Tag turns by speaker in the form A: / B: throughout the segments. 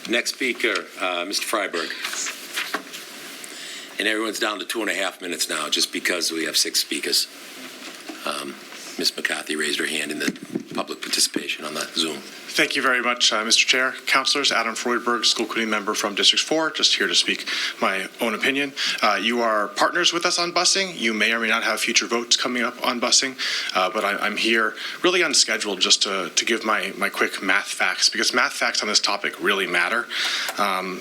A: Next speaker, Mr. Freudberg. And everyone's down to 2.5 minutes now, just because we have 6 speakers. Ms. McCarthy raised her hand in the public participation on the Zoom.
B: Thank you very much, Mr. Chair. Councilors, Adam Freudberg, school committee member from District 4, just here to speak my own opinion. You are partners with us on busing. You may or may not have future votes coming up on busing, but I'm here really unscheduled just to give my quick math facts, because math facts on this topic really matter.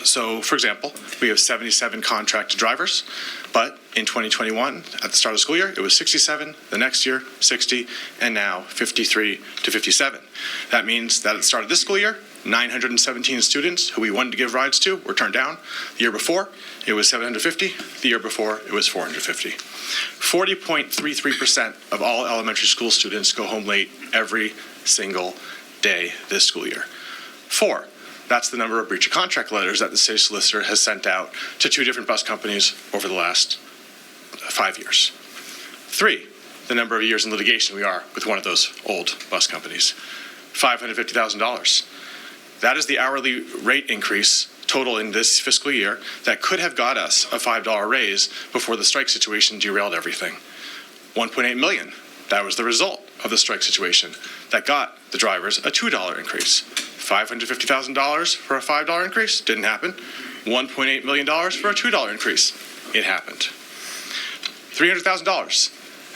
B: So, for example, we have 77 contracted drivers, but in 2021, at the start of the school year, it was 67, the next year, 60, and now 53 to 57. That means that at the start of this school year, 917 students who we wanted to give rides to were turned down. The year before, it was 750. The year before, it was 450. 40.33% of all elementary school students go home late every single day this school year. 4, that's the number of breach of contract letters that the city solicitor has sent out to 2 different bus companies over the last 5 years. 3, the number of years in litigation we are with one of those old bus companies. $550,000. That is the hourly rate increase total in this fiscal year that could have got us a $5 raise before the strike situation derailed everything. $1.8 million. That was the result of the strike situation that got the drivers a $2 increase. $550,000 for a $5 increase? Didn't happen. $1.8 million for a $2 increase? It happened. $300,000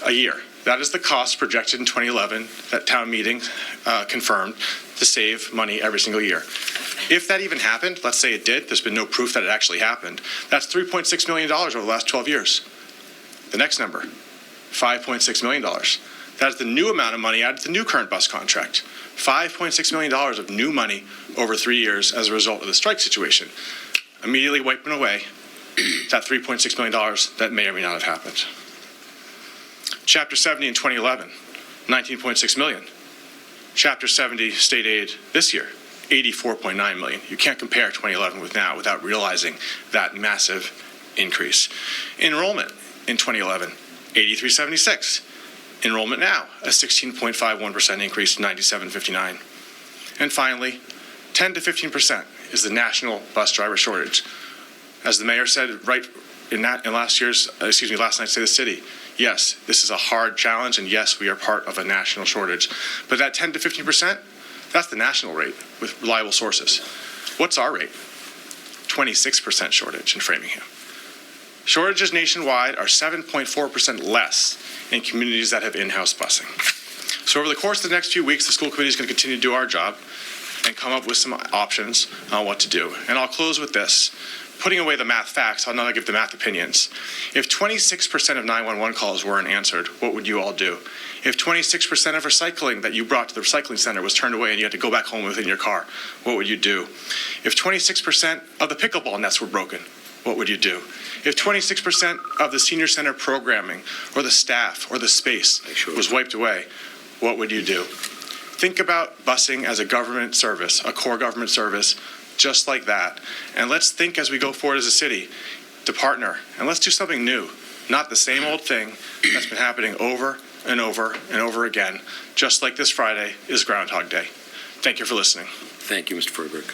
B: a year. That is the cost projected in 2011 that town meeting confirmed to save money every single year. If that even happened, let's say it did, there's been no proof that it actually happened, that's $3.6 million over the last 12 years. The next number, $5.6 million. That is the new amount of money added to the new current bus contract. $5.6 million of new money over 3 years as a result of the strike situation. Immediately wiping away that $3.6 million that may or may not have happened. Chapter 70 in 2011, $19.6 million. Chapter 70 state aid this year, $84.9 million. You can't compare 2011 with now without realizing that massive increase. Enrollment in 2011, 8376. Enrollment now, a 16.51% increase to 9759. And finally, 10 to 15% is the national bus driver shortage. As the mayor said right in last night's State of the City, yes, this is a hard challenge, and yes, we are part of a national shortage. But that 10 to 15%, that's the national rate with reliable sources. What's our rate? 26% shortage in Framingham. Shortages nationwide are 7.4% less in communities that have in-house busing. So over the course of the next few weeks, the school committee is going to continue to do our job and come up with some options on what to do. And I'll close with this. Putting away the math facts, I'll now give the math opinions. If 26% of 911 calls weren't answered, what would you all do? If 26% of recycling that you brought to the recycling center was turned away and you had to go back home with it in your car, what would you do? If 26% of the pickleball nets were broken, what would you do? If 26% of the senior center programming or the staff or the space was wiped away, what would you do? Think about busing as a government service, a core government service, just like that. And let's think as we go forward as a city to partner, and let's do something new, not the same old thing that's been happening over and over and over again, just like this Friday is Groundhog Day. Thank you for listening.
A: Thank you, Mr. Freudberg.